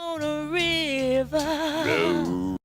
On a river.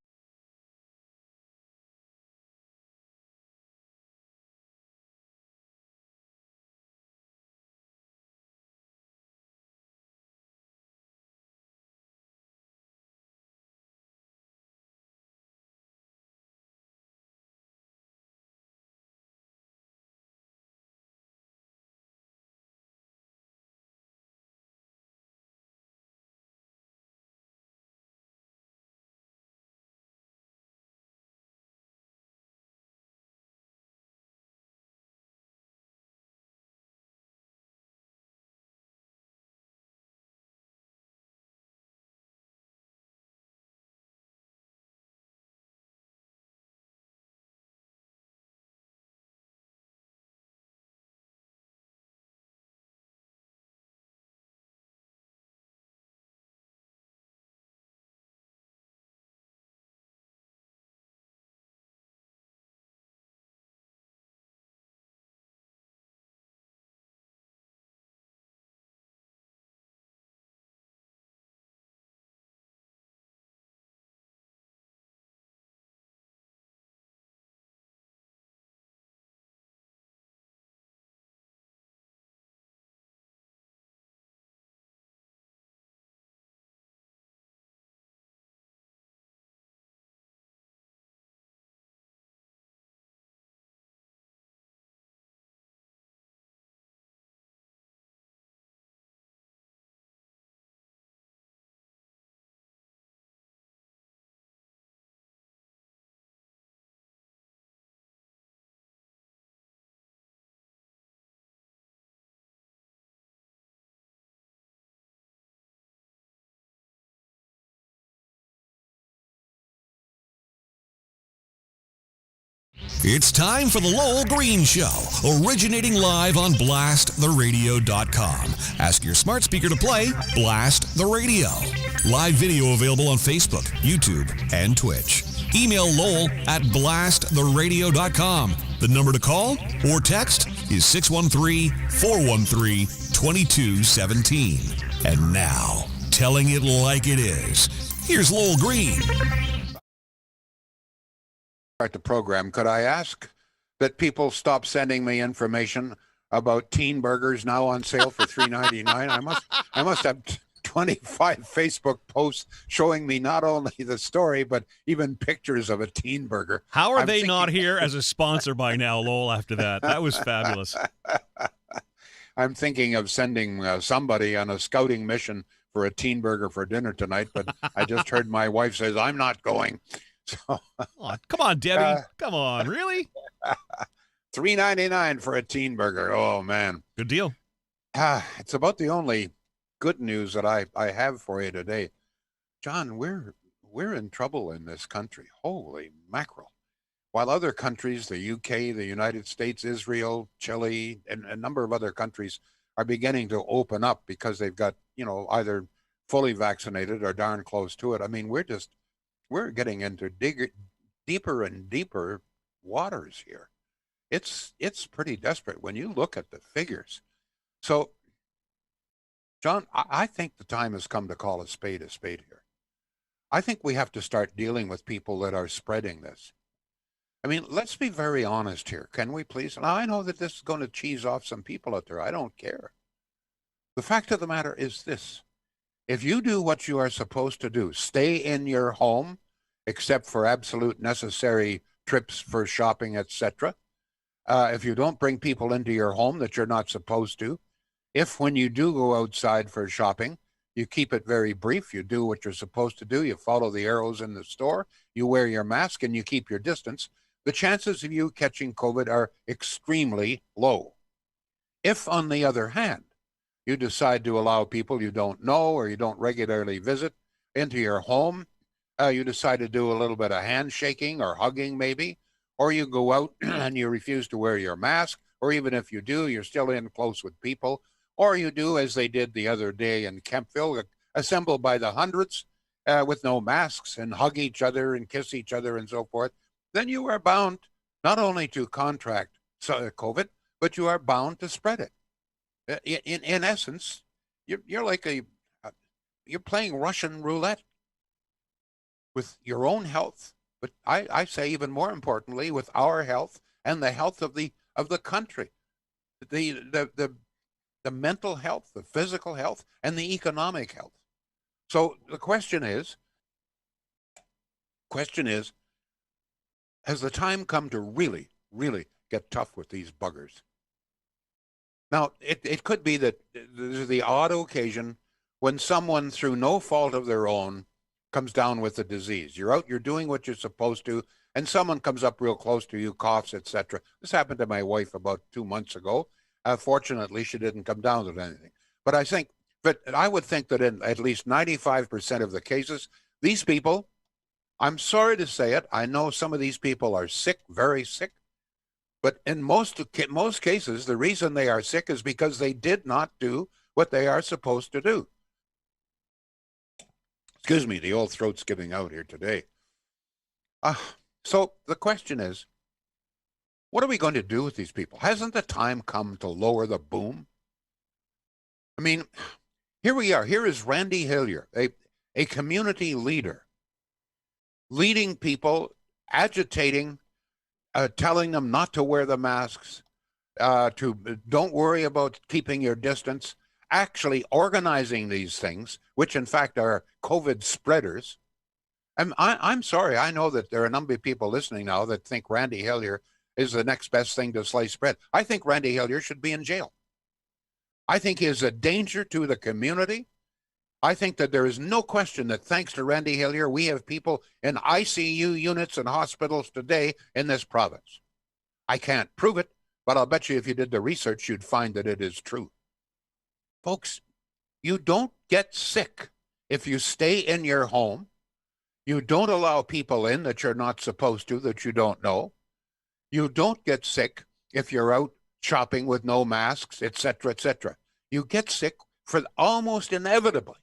It's time for the Lowell Green Show, originating live on blasttheradio.com. Ask your smart speaker to play Blast the Radio. Live video available on Facebook, YouTube, and Twitch. Email Lowell at blasttheradio.com. The number to call or text is 613-413-2217. And now, telling it like it is, here's Lowell Green. Start the program, could I ask that people stop sending me information about teen burgers now on sale for $3.99? I must have 25 Facebook posts showing me not only the story but even pictures of a teen burger. How are they not here as a sponsor by now, Lowell? After that, that was fabulous. I'm thinking of sending somebody on a scouting mission for a teen burger for dinner tonight, but I just heard my wife says I'm not going. So, oh, come on, Debbie. Come on, really? $3.99 for a teen burger. Oh, man. Good deal. It's about the only good news that I have for you today. John, we're in trouble in this country. Holy mackerel. While other countries, the UK, the United States, Israel, Chile, and a number of other countries are beginning to open up because they've got, either fully vaccinated or darn close to it. I mean, we're getting into deeper and deeper waters here. It's pretty desperate when you look at the figures. So, John, I think the time has come to call a spade here. I think we have to start dealing with people that are spreading this. I mean, let's be very honest here, can we please? Now, I know that this is going to cheese off some people out there. I don't care. The fact of the matter is this. If you do what you are supposed to do, stay in your home, except for absolute necessary trips for shopping, etc. If you don't bring people into your home that you're not supposed to, if when you do go outside for shopping, you keep it very brief, you do what you're supposed to do, you follow the arrows in the store, you wear your mask, and you keep your distance, the chances of you catching COVID are extremely low. If, on the other hand, you decide to allow people you don't know or you don't regularly visit into your home, you decide to do a little bit of handshaking or hugging maybe, or you go out and you refuse to wear your mask, or even if you do, you're still in close with people, or you do as they did the other day in Kempville, assemble by the hundreds with no masks and hug each other and kiss each other and so forth, then you are bound not only to contract COVID, but you are bound to spread it. In essence, you're like you're playing Russian roulette with your own health, but I say even more importantly, with our health and the health of the country, the mental health, the physical health, and the economic health. So the question is, has the time come to really, really get tough with these buggers? Now, it could be that there's the odd occasion when someone, through no fault of their own, comes down with the disease. You're out, you're doing what you're supposed to, and someone comes up real close to you, coughs, etc. This happened to my wife about 2 months ago. Fortunately, she didn't come down with anything. But I would think that in at least 95% of the cases, these people, I'm sorry to say it, I know some of these people are sick, very sick, but in most cases, the reason they are sick is because they did not do what they are supposed to do. Excuse me, the old throat's giving out here today. So the question is, what are we going to do with these people? Hasn't the time come to lower the boom? I mean, here we are. Here is Randy Hillier, a community leader, leading people, agitating, telling them not to wear the masks, to don't worry about keeping your distance, actually organizing these things, which in fact are COVID spreaders. I'm sorry. I know that there are a number of people listening now that think Randy Hillier is the next best thing to slice bread. I think Randy Hillier should be in jail. I think he is a danger to the community. I think that there is no question that thanks to Randy Hillier, we have people in ICU units and hospitals today in this province. I can't prove it, but I'll bet you if you did the research, you'd find that it is true. Folks, you don't get sick if you stay in your home. You don't allow people in that you're not supposed to, that you don't know. You don't get sick if you're out shopping with no masks, etc., etc. You get sick for almost inevitably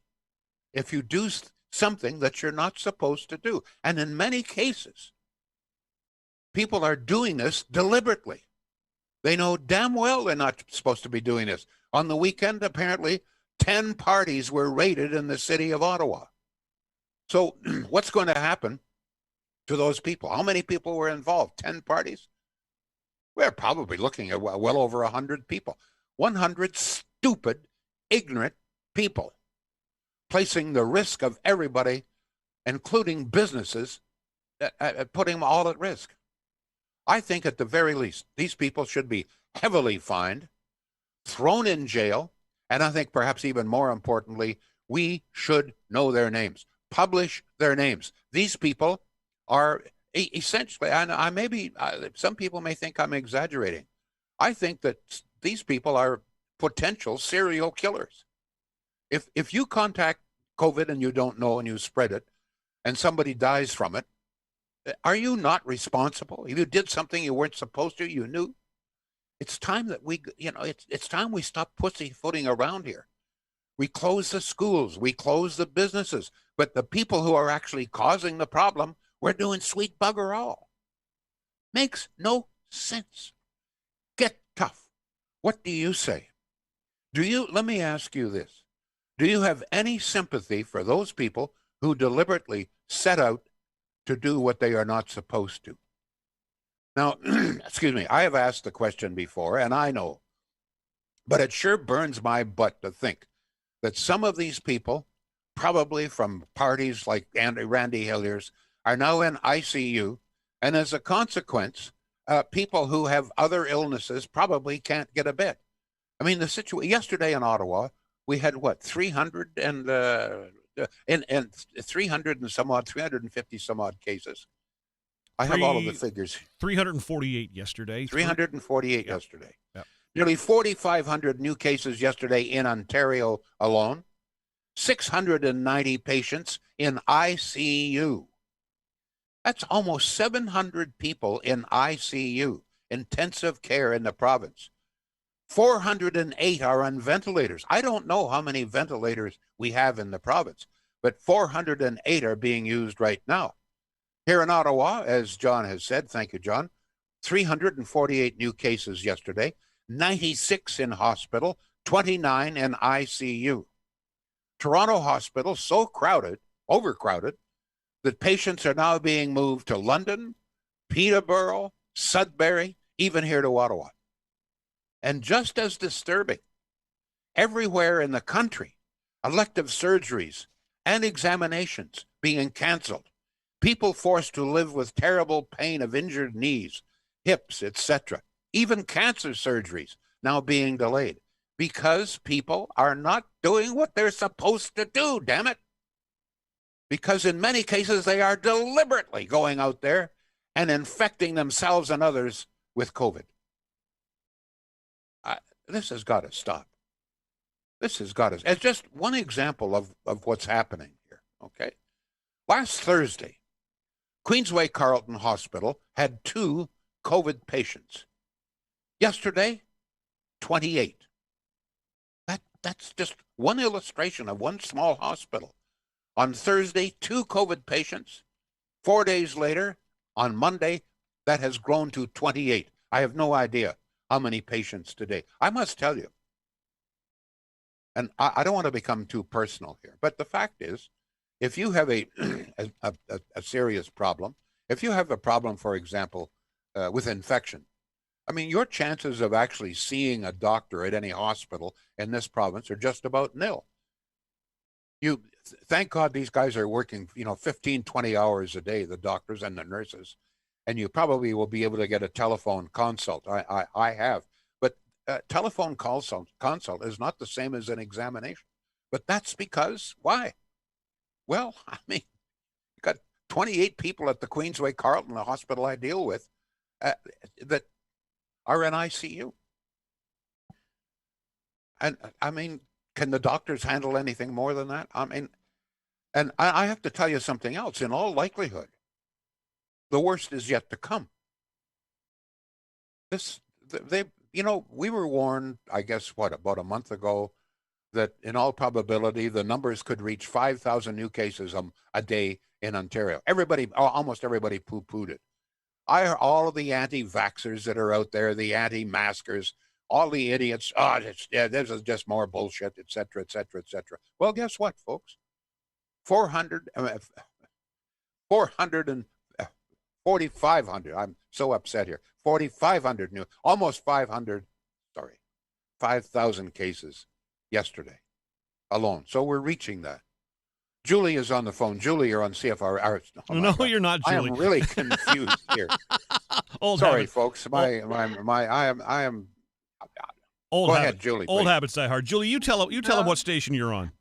if you do something that you're not supposed to do. And in many cases, people are doing this deliberately. They know damn well they're not supposed to be doing this. On the weekend, apparently, 10 parties were raided in the city of Ottawa. So what's going to happen to those people? How many people were involved? 10 parties? We're probably looking at well over 100 people. 100 stupid, ignorant people, placing the risk of everybody, including businesses, putting them all at risk. I think at the very least, these people should be heavily fined, thrown in jail, and I think perhaps even more importantly, we should know their names, publish their names. These people are essentially, and some people may think I'm exaggerating. I think that these people are potential serial killers. If you contact COVID and you don't know and you spread it, and somebody dies from it, are you not responsible? If you did something you weren't supposed to, you knew. It's time that it's time we stop pussyfooting around here. We close the schools, we close the businesses, but the people who are actually causing the problem, we're doing sweet bugger all. Makes no sense. Get tough. What do you say? Let me ask you this. Do you have any sympathy for those people who deliberately set out to do what they are not supposed to? Now, excuse me, I have asked the question before, and I know, but it sure burns my butt to think that some of these people, probably from parties like Randy Hillier's, are now in ICU, and as a consequence, people who have other illnesses probably can't get a bed. I mean, the situation yesterday in Ottawa, we had 300 and 300 and some odd, 350 some odd cases. I have all of the figures. 348 yesterday. 348 yesterday. Yep. Nearly 4,500 new cases yesterday in Ontario alone. 690 patients in ICU. That's almost 700 people in ICU, intensive care in the province. 408 are on ventilators. I don't know how many ventilators we have in the province, but 408 are being used right now. Here in Ottawa, as John has said, thank you, John, 348 new cases yesterday, 96 in hospital, 29 in ICU. Toronto hospitals so crowded, overcrowded, that patients are now being moved to London, Peterborough, Sudbury, even here to Ottawa. And just as disturbing, everywhere in the country, elective surgeries and examinations being canceled, people forced to live with terrible pain of injured knees, hips, etc. Even cancer surgeries now being delayed because people are not doing what they're supposed to do, damn it. Because in many cases, they are deliberately going out there and infecting themselves and others with COVID. This has got to stop. This has got to. It's just one example of what's happening here, okay? Last Thursday, Queensway Carleton Hospital had 2 COVID patients. Yesterday, 28. That's just one illustration of one small hospital. On Thursday, 2 COVID patients. 4 days later, on Monday, that has grown to 28. I have no idea how many patients today. I must tell you, and I don't want to become too personal here, but the fact is, if you have a serious problem, if you have a problem, for example, with infection, I mean, your chances of actually seeing a doctor at any hospital in this province are just about nil. Thank God these guys are working, 15, 20 hours a day, the doctors and the nurses, and you probably will be able to get a telephone consult. I have, but telephone consult is not the same as an examination. But that's because, why? Well, I mean, you got 28 people at the Queensway Carleton, the hospital I deal with, that are in ICU. And I mean, can the doctors handle anything more than that? I mean, and I have to tell you something else. In all likelihood, the worst is yet to come. We were warned, I guess, about a month ago, that in all probability, the numbers could reach 5,000 new cases a day in Ontario. Almost everybody poo-pooed it. All of the anti-vaxxers that are out there, the anti-maskers, all the idiots, this is just more bullshit, et cetera, et cetera, et cetera. Well, guess what, folks? 4,500, I'm so upset here, 4,500 new, almost 5,000 cases yesterday alone. So we're reaching that. Julie is on the phone. Julie, you're on CFR. No, you're not, Julie. I am really confused here. Sorry, folks. I am. Go ahead, Julie. Old please. habits die hard. Julie, you tell them what station you're on.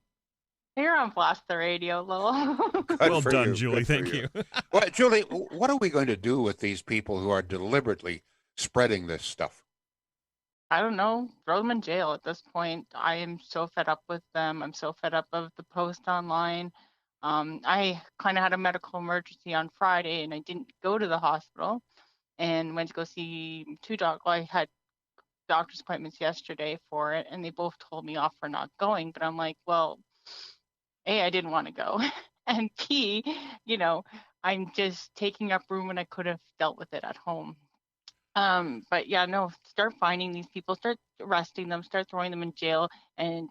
You're on Blast the Radio, Lowell. Well done, Julie. Thank you. Well, Julie, what are we going to do with these people who are deliberately spreading this stuff? I don't know. Throw them in jail at this point. I am so fed up with them. I'm so fed up of the post online. I kind of had a medical emergency on Friday, and I didn't go to the hospital, and went to go see 2 doctors. I had doctor's appointments yesterday for it, and they both told me off for not going. But I'm like, well, A, I didn't want to go, and B, I'm just taking up room when I could have dealt with it at home. But yeah, no, start finding these people, start arresting them, start throwing them in jail. And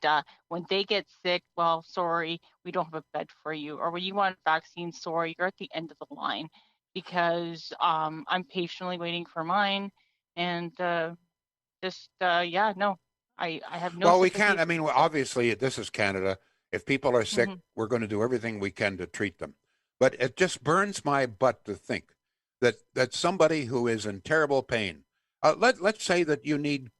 when they get sick, well, sorry, we don't have a bed for you. Or when you want vaccine, sorry, you're at the end of the line, because I'm patiently waiting for mine. And I have no. Well, we can't. I mean, obviously, this is Canada. If people are sick, we're going to do everything we can to treat them. But it just burns my butt to think that somebody who is in terrible pain, let's say that you need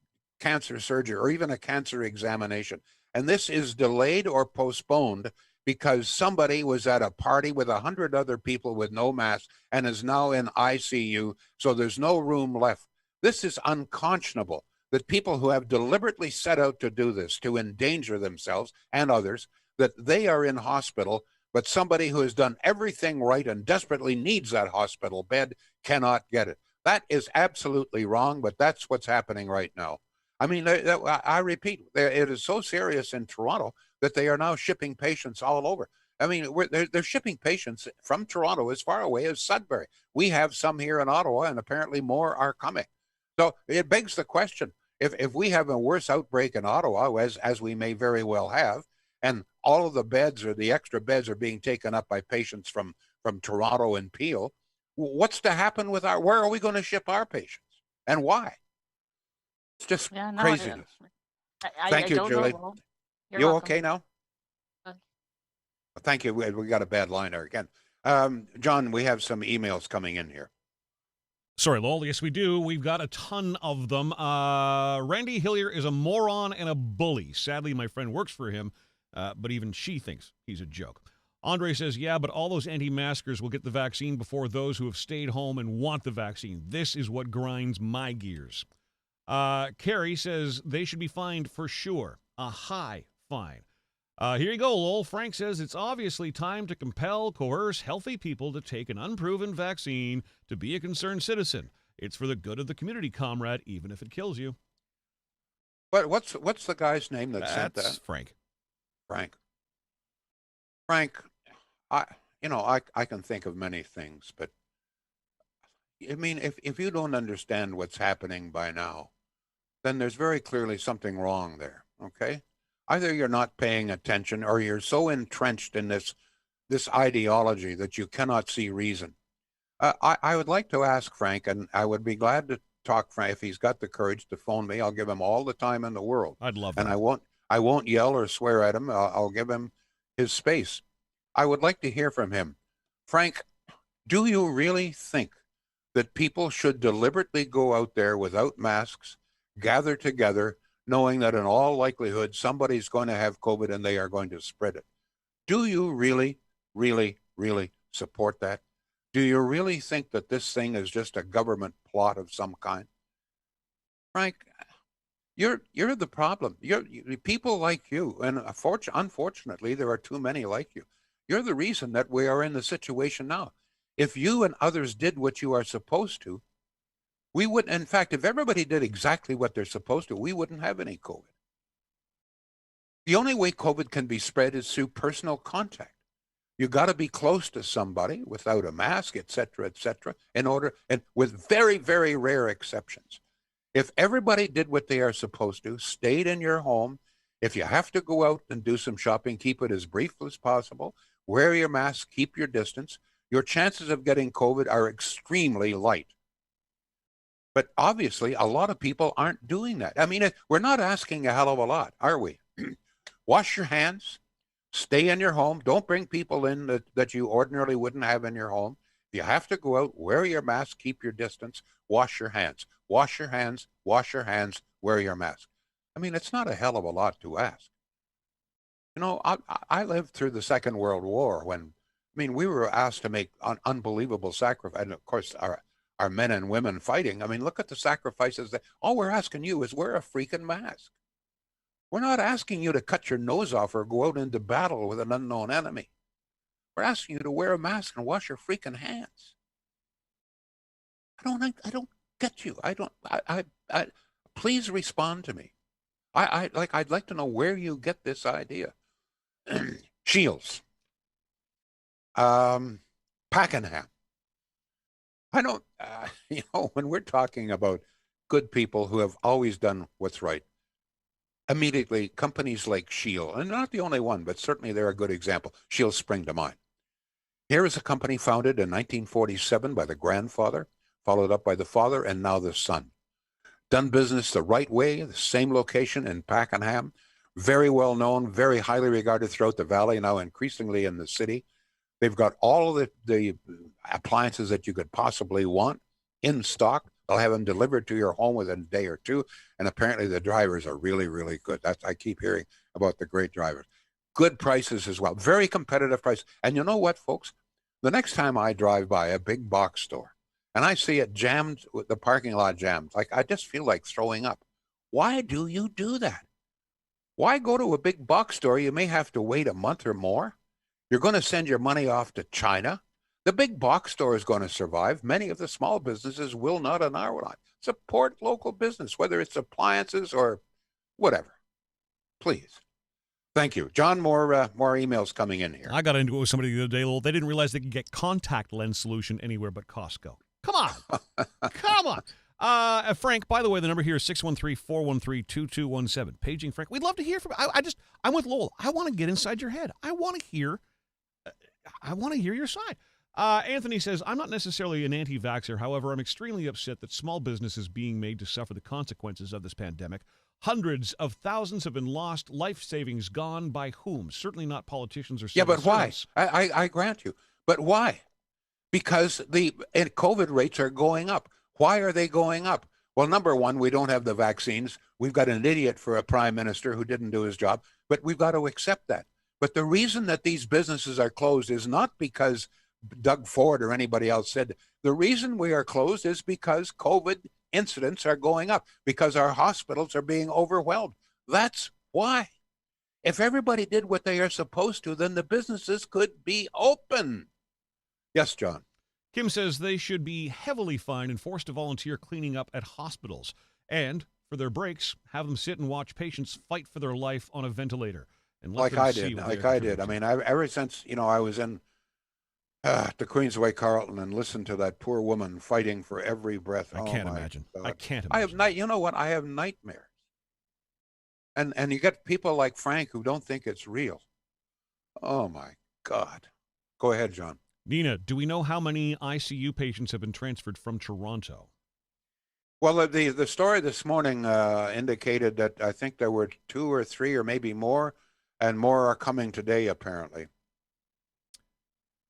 cancer surgery or even a cancer examination, and this is delayed or postponed because somebody was at a party with 100 other people with no mask and is now in ICU, so there's no room left. This is unconscionable, that people who have deliberately set out to do this, to endanger themselves and others, that they are in hospital, but somebody who has done everything right and desperately needs that hospital bed cannot get it. That is absolutely wrong, but that's what's happening right now. I mean, I repeat, it is so serious in Toronto that they are now shipping patients all over. I mean, they're shipping patients from Toronto as far away as Sudbury. We have some here in Ottawa, and apparently more are coming. So it begs the question, if we have a worse outbreak in Ottawa, as we may very well have, and all of the beds or the extra beds are being taken up by patients from Toronto and Peel. What's to happen with where are we going to ship our patients and why? It's just craziness. Thank you, don't Julie. know. You welcome. okay now? Thank you. We got a bad line there again. John, we have some emails coming in here. Sorry, Lowell. Yes, we do. We've got a ton of them. Randy Hillier is a moron and a bully. Sadly, my friend works for him, but even she thinks he's a joke. Andre says, yeah, but all those anti-maskers will get the vaccine before those who have stayed home and want the vaccine. This is what grinds my gears. Carrie says they should be fined for sure. A high fine. Here you go, Lowell. Frank says it's obviously time to compel, coerce healthy people to take an unproven vaccine to be a concerned citizen. It's for the good of the community, comrade, even if it kills you. But what's the guy's name that said that? Frank. Frank, I can think of many things, but I mean, if you don't understand what's happening by now, then there's very clearly something wrong there, okay? Either you're not paying attention or you're so entrenched in this ideology that you cannot see reason. I would like to ask Frank, and I would be glad to talk Frank if he's got the courage to phone me. I'll give him all the time in the world. I'd love that. And I won't yell or swear at him. I'll give him his space. I would like to hear from him. Frank, do you really think that people should deliberately go out there without masks, gather together, knowing that in all likelihood somebody's going to have COVID and they are going to spread it? Do you really, really, really support that? Do you really think that this thing is just a government plot of some kind? Frank, you're the problem. You're people like you, and unfortunately, there are too many like you. You're the reason that we are in the situation now. If you and others did what you are supposed to, we wouldn't. In fact, if everybody did exactly what they're supposed to, we wouldn't have any COVID. The only way COVID can be spread is through personal contact. You got to be close to somebody without a mask, et cetera, in order, and with very, very rare exceptions. If everybody did what they are supposed to, stayed in your home, if you have to go out and do some shopping, keep it as brief as possible, wear your mask, keep your distance, your chances of getting COVID are extremely light. But obviously, a lot of people aren't doing that. I mean, we're not asking a hell of a lot, are we? Wash your hands, stay in your home, don't bring people in that you ordinarily wouldn't have in your home. If you have to go out, wear your mask, keep your distance, wash your hands. Wash your hands, wash your hands, wear your mask. I mean, it's not a hell of a lot to ask. You know, I lived through the Second World War when, we were asked to make unbelievable sacrifice. And of course, our men and women fighting. I mean, look at the sacrifices that all we're asking you is wear a freaking mask. We're not asking you to cut your nose off or go out into battle with an unknown enemy. We're asking you to wear a mask and wash your freaking hands. I don't get you. Please respond to me. I'd like to know where you get this idea. Shields. Pakenham. I don't, when we're talking about good people who have always done what's right, immediately companies like Shield, and not the only one, but certainly they're a good example. Shield spring to mind. Here is a company founded in 1947 by the grandfather, followed up by the father, and now the son. Done business the right way, the same location in Pakenham, very well known, very highly regarded throughout the valley, now increasingly in the city. They've got all of the appliances that you could possibly want in stock. They'll have them delivered to your home within a day or two. And apparently the drivers are really, really good. I keep hearing about the great drivers. Good prices as well. Very competitive price. And you know what, folks? The next time I drive by a big box store and I see it jammed, with the parking lot jammed, like I just feel like throwing up. Why do you do that? Why go to a big box store? You may have to wait a month or more. You're going to send your money off to China. The big box store is going to survive. Many of the small businesses will not and are not. Support local business, whether it's appliances or whatever. Please. Thank you. John, more emails coming in here. I got into it with somebody the other day. They didn't realize they could get contact lens solution anywhere but Costco. Come on. Come on. Frank, by the way, the number here is 613-413-2217. Paging Frank. We'd love to hear from I'm with Lowell. I want to get inside your head. I want to hear your side. Anthony says, I'm not necessarily an anti-vaxxer. However, I'm extremely upset that small business is being made to suffer the consequences of this pandemic. Hundreds of thousands have been lost, life savings gone by whom? Certainly not politicians or Yeah, civil but why? servants. I grant you. But why? Because the COVID rates are going up. Why are they going up? Well, number one, we don't have the vaccines. We've got an idiot for a prime minister who didn't do his job, but we've got to accept that. But the reason that these businesses are closed is not because Doug Ford or anybody else said. The reason we are closed is because COVID incidents are going up, because our hospitals are being overwhelmed. That's why. If everybody did what they are supposed to, then the businesses could be open. Yes, John. Kim says they should be heavily fined and forced to volunteer cleaning up at hospitals. And for their breaks, have them sit and watch patients fight for their life on a ventilator. And let Like them I see did. what Like they're I did. I contributing. mean, ever since, I was in the Queensway Carlton and listened to that poor woman fighting for every breath. I Oh, can't my imagine. God. I can't I have imagine. you know what? I have nightmares. And you get people like Frank who don't think it's real. Oh my God. Go ahead, John. Nina, do we know how many ICU patients have been transferred from Toronto? Well, the story this morning indicated that I think there were 2 or 3 or maybe more, and more are coming today, apparently.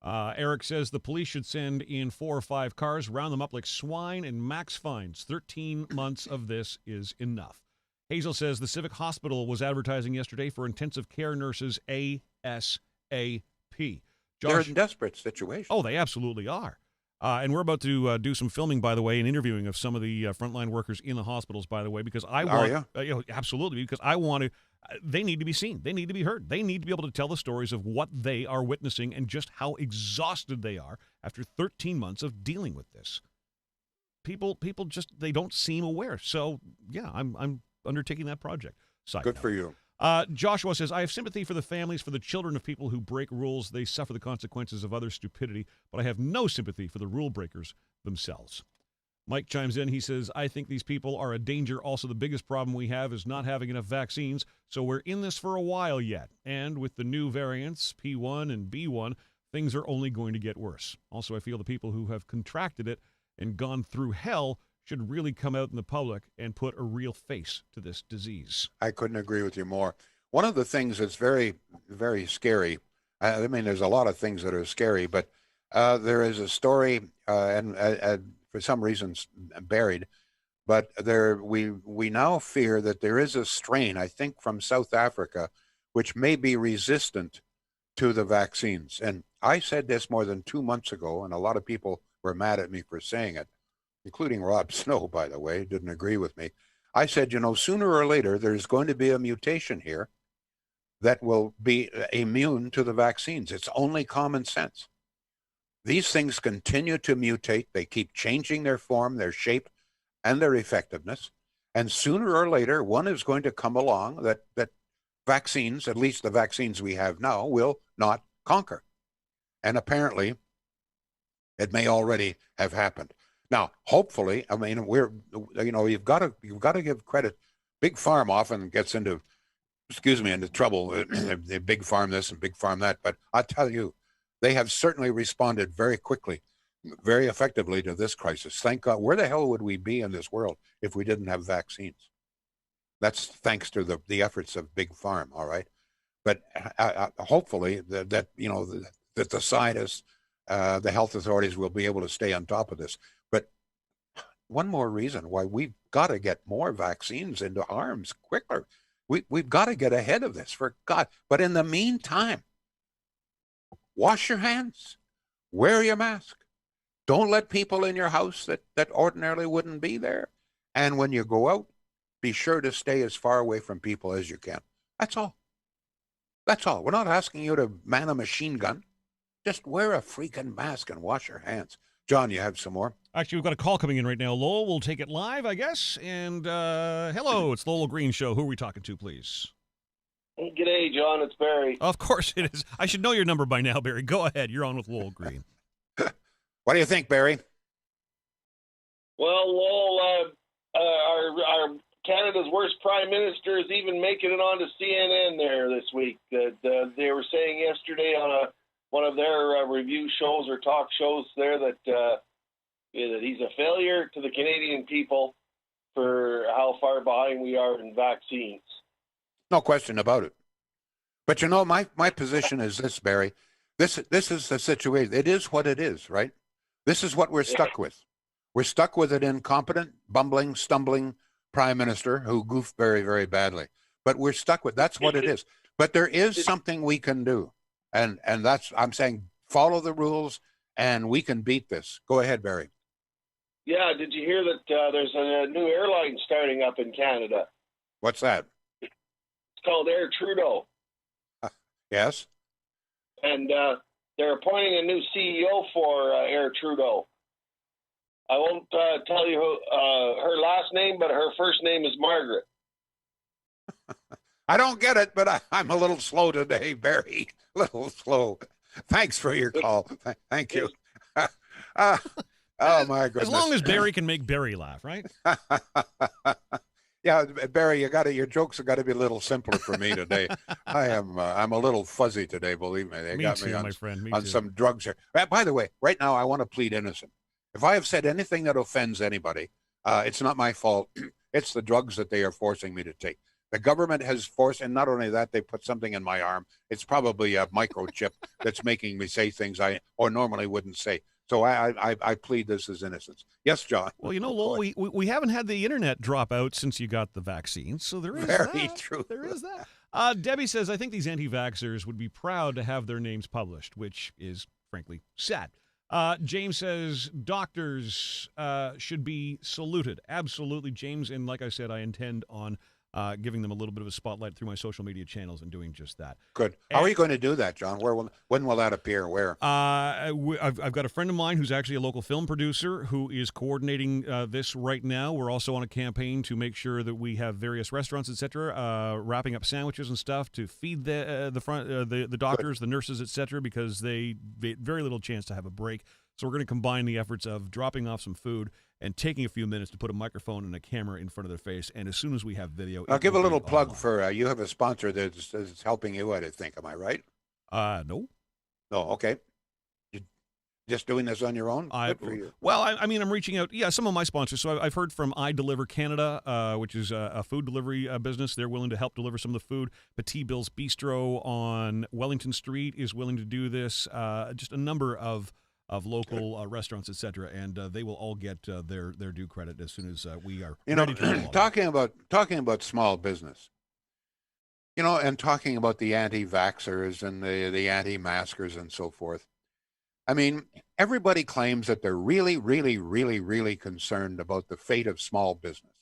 Eric says the police should send in 4 or 5 cars, round them up like swine, and max fines. 13 months of this is enough. Hazel says the Civic Hospital was advertising yesterday for intensive care nurses ASAP. They're Josh, in desperate situations. oh, they absolutely are. And we're about to do some filming, by the way, and interviewing of some of the frontline workers in the hospitals, by the way, because I want, absolutely, because I want to. They need to be seen. They need to be heard. They need to be able to tell the stories of what they are witnessing and just how exhausted they are after 13 months of dealing with this. People just they don't seem aware. So yeah, I'm undertaking that project. Side Good note. for you. Joshua says, I have sympathy for the families, for the children of people who break rules. They suffer the consequences of other stupidity, but I have no sympathy for the rule breakers themselves. Mike chimes in. He says, I think these people are a danger. Also, the biggest problem we have is not having enough vaccines, so we're in this for a while yet. And with the new variants, P1 and B1, things are only going to get worse. Also, I feel the people who have contracted it and gone through hell should really come out in the public and put a real face to this disease. I couldn't agree with you more. One of the things that's very, very scary, I mean, there's a lot of things that are scary, but there is a story, and for some reasons buried, but we now fear that there is a strain, I think from South Africa, which may be resistant to the vaccines. And I said this more than 2 months ago, and a lot of people were mad at me for saying it, including Rob Snow, by the way, didn't agree with me. I said, sooner or later, there's going to be a mutation here that will be immune to the vaccines. It's only common sense. These things continue to mutate. They keep changing their form, their shape, and their effectiveness. And sooner or later, one is going to come along that vaccines, at least the vaccines we have now, will not conquer. And apparently, it may already have happened. Now, hopefully, I mean, you've got to give credit. Big Farm often gets into trouble. They big farm this and big farm that. But I tell you, they have certainly responded very quickly, very effectively to this crisis. Thank God. Where the hell would we be in this world if we didn't have vaccines? That's thanks to the efforts of Big Farm. All right, but hopefully that the scientists, the health authorities will be able to stay on top of this. But one more reason why we've got to get more vaccines into arms quicker. We've got to get ahead of this, for God. But in the meantime, wash your hands, wear your mask. Don't let people in your house that ordinarily wouldn't be there. And when you go out, be sure to stay as far away from people as you can. That's all. That's all. We're not asking you to man a machine gun. Just wear a freaking mask and wash your hands. John, you have some more? Actually, we've got a call coming in right now. Lowell, we'll take it live, I guess. And hello, it's the Lowell Green Show. Who are we talking to, please? Hey, g'day, John. It's Barry. Of course it is. I should know your number by now, Barry. Go ahead. You're on with Lowell Green. What do you think, Barry? Well, Lowell, our Canada's worst prime minister is even making it onto CNN there this week. That they were saying yesterday on one of their review shows or talk shows there that he's a failure to the Canadian people for how far behind we are in vaccines. No question about it. But my position is this, Barry. This is the situation. It is what it is, right? This is what we're stuck with. We're stuck with an incompetent, bumbling, stumbling prime minister who goofed very, very badly. But we're stuck with that's what it is. But there is something we can do. And that's I'm saying follow the rules and we can beat this. Go ahead, Barry. Yeah, did you hear that there's a new airline starting up in Canada? What's that? It's called Air Trudeau. Yes. And they're appointing a new CEO for Air Trudeau. I won't tell you her last name, but her first name is Margaret. I don't get it, but I'm a little slow today, Barry. A little slow. Thanks for your call. Thank you. Oh, my goodness. As long as Barry can make Barry laugh, right? Yeah, Barry, your jokes have got to be a little simpler for me today. I'm a little fuzzy today, believe me. They Me got too, me on, my friend. Me on too. some drugs here. By the way, right now I want to plead innocent. If I have said anything that offends anybody, it's not my fault. It's the drugs that they are forcing me to take. The government has forced, and not only that, they put something in my arm. It's probably a microchip that's making me say things I normally wouldn't say. So I plead this as innocence. Yes, John. Well, Lowell, we haven't had the internet drop out since you got the vaccine, so there is Very that. true. There is that. Debbie says, I think these anti-vaxxers would be proud to have their names published, which is, frankly, sad. James says, doctors should be saluted. Absolutely, James. And like I said, I intend on giving them a little bit of a spotlight through my social media channels and doing just that. Good. How are you going to do that, John? When will that appear? Where? I've got a friend of mine who's actually a local film producer who is coordinating this right now. We're also on a campaign to make sure that we have various restaurants, etc., wrapping up sandwiches and stuff to feed the doctors, the nurses, etc., because they very little chance to have a break. So we're going to combine the efforts of dropping off some food and taking a few minutes to put a microphone and a camera in front of their face. And as soon as we have video, I'll give a little plug online. for you have a sponsor that's helping you out, I think. Am I right? No. No. Okay. You just doing this on your own? Good for you. Well, I mean, I'm reaching out. Yeah, some of my sponsors. So I've heard from I Deliver Canada, which is a food delivery business. They're willing to help deliver some of the food. Petit Bill's Bistro on Wellington Street is willing to do this. Just a number of local restaurants, etc., and they will all get their due credit as soon as we are ready to roll. talking about small business, and talking about the anti-vaxxers and the anti-maskers and so forth. I mean, everybody claims that they're really, really, really, really concerned about the fate of small business.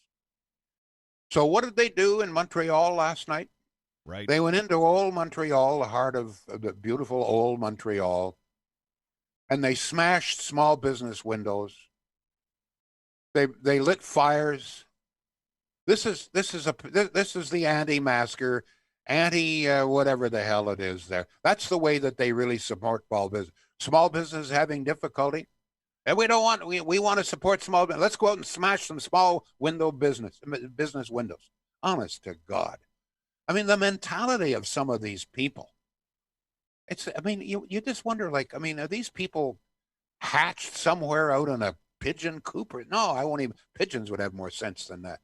So what did they do in Montreal last night? Right. They went into old Montreal, the heart of the beautiful old Montreal, and they smashed small business windows. They lit fires. This is the anti-masker, whatever the hell it is there. That's the way that they really support small business. Small business having difficulty, and we want to support small business. Let's go out and smash some small business windows. Honest to God, I mean the mentality of some of these people. You just wonder, are these people hatched somewhere out in a pigeon coop? No, I won't even. Pigeons would have more sense than that.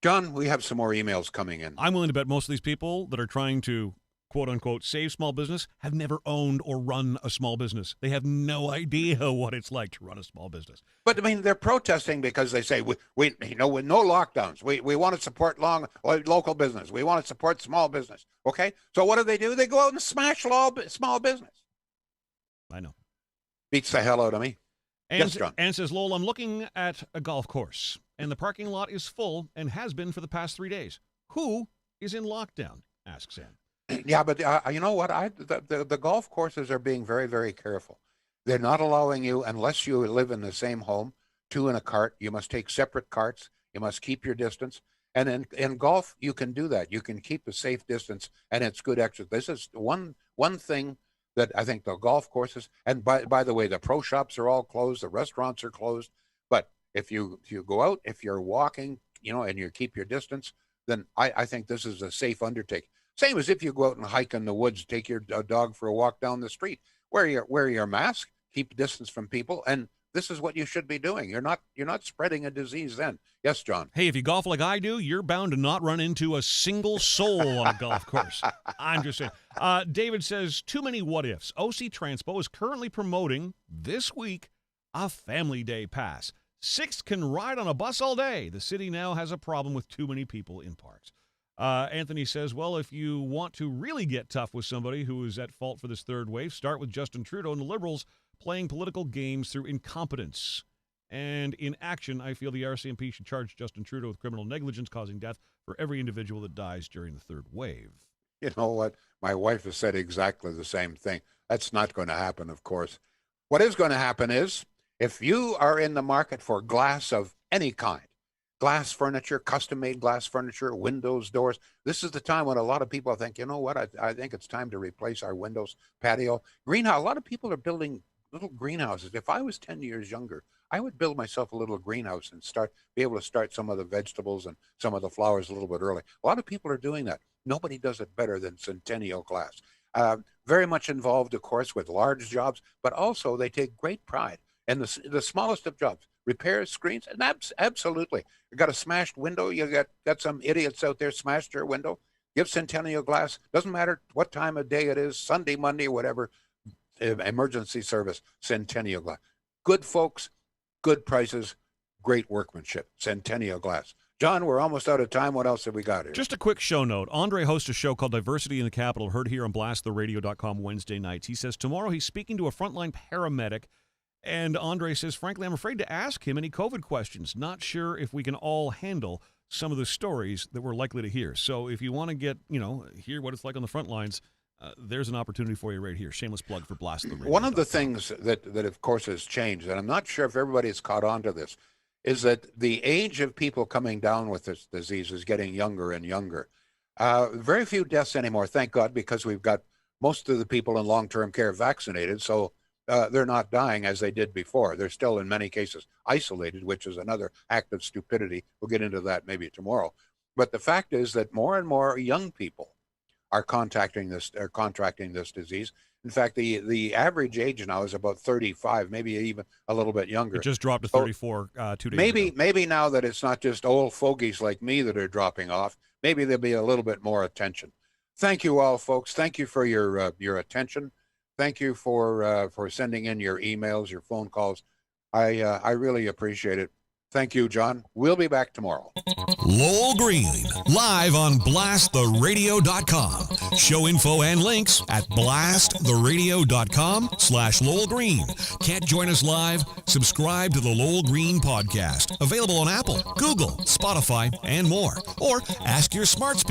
John, we have some more emails coming in. I'm willing to bet most of these people that are trying to, quote unquote, save small business have never owned or run a small business. They have no idea what it's like to run a small business. But they're protesting because they say with no lockdowns, we want to support local business. We want to support small business. Okay, so what do? They go out and smash small business. I know. Beats the hell out of me. Yes, John. Ann says, Lowell, I'm looking at a golf course, and the parking lot is full and has been for the past 3 days. Who is in lockdown? Asks Ann. Yeah, but you know what? The golf courses are being very, very careful. They're not allowing you, unless you live in the same home, two in a cart. You must take separate carts. You must keep your distance. And in golf, you can do that. You can keep a safe distance, and it's good exercise. This is one thing that I think the golf courses, and by the way, the pro shops are all closed. The restaurants are closed. But If you go out, if you're walking, and you keep your distance, then I think this is a safe undertaking. Same as if you go out and hike in the woods, take your dog for a walk down the street. Wear your mask, keep distance from people, and this is what you should be doing. You're not spreading a disease then. Yes, John. Hey, if you golf like I do, you're bound to not run into a single soul on a golf course. I'm just saying. David says, too many what ifs. OC Transpo is currently promoting this week a family day pass. 6 can ride on a bus all day. The city now has a problem with too many people in parks. Anthony says, well, if you want to really get tough with somebody who is at fault for this third wave, start with Justin Trudeau and the Liberals playing political games through incompetence. And in action, I feel the RCMP should charge Justin Trudeau with criminal negligence causing death for every individual that dies during the third wave. You know what? My wife has said exactly the same thing. That's not going to happen, of course. What is going to happen is, if you are in the market for glass of any kind, glass furniture, custom-made glass furniture, windows, doors, this is the time when a lot of people think, you know what, I think it's time to replace our windows, patio, greenhouse. A lot of people are building little greenhouses. If I was 10 years younger, I would build myself a little greenhouse and be able to start some of the vegetables and some of the flowers a little bit early. A lot of people are doing that. Nobody does it better than Centennial Glass. Very much involved, of course, with large jobs, but also they take great pride in the smallest of jobs. Repairs, screens, and absolutely. You got a smashed window, you got some idiots out there smashed your window. Give Centennial Glass, doesn't matter what time of day it is, Sunday, Monday, whatever, emergency service, Centennial Glass. Good folks, good prices, great workmanship, Centennial Glass. John, we're almost out of time. What else have we got here? Just a quick show note. Andre hosts a show called Diversity in the Capital, heard here on blasttheradio.com Wednesday nights. He says tomorrow he's speaking to a frontline paramedic, and Andre says, frankly, I'm afraid to ask him any COVID questions. Not sure if we can all handle some of the stories that we're likely to hear. So if you want to get, hear what it's like on the front lines, there's an opportunity for you right here. Shameless plug for Blast the Radio. One of the things that of course has changed, and I'm not sure if everybody's caught on to this, is that the age of people coming down with this disease is getting younger and younger. Very few deaths anymore, thank God, because we've got most of the people in long-term care vaccinated, so they're not dying as they did before. They're still, in many cases, isolated, which is another act of stupidity. We'll get into that maybe tomorrow. But the fact is that more and more young people are contracting this disease. In fact, the average age now is about 35, maybe even a little bit younger. It just dropped to 34 2 days ago. Maybe now that it's not just old fogies like me that are dropping off, maybe there'll be a little bit more attention. Thank you all, folks. Thank you for your attention. Thank you for sending in your emails, your phone calls. I really appreciate it. Thank you, John. We'll be back tomorrow. Lowell Green, live on blasttheradio.com. Show info and links at blasttheradio.com/Lowell Green. Can't join us live? Subscribe to the Lowell Green podcast. Available on Apple, Google, Spotify, and more. Or ask your smart speaker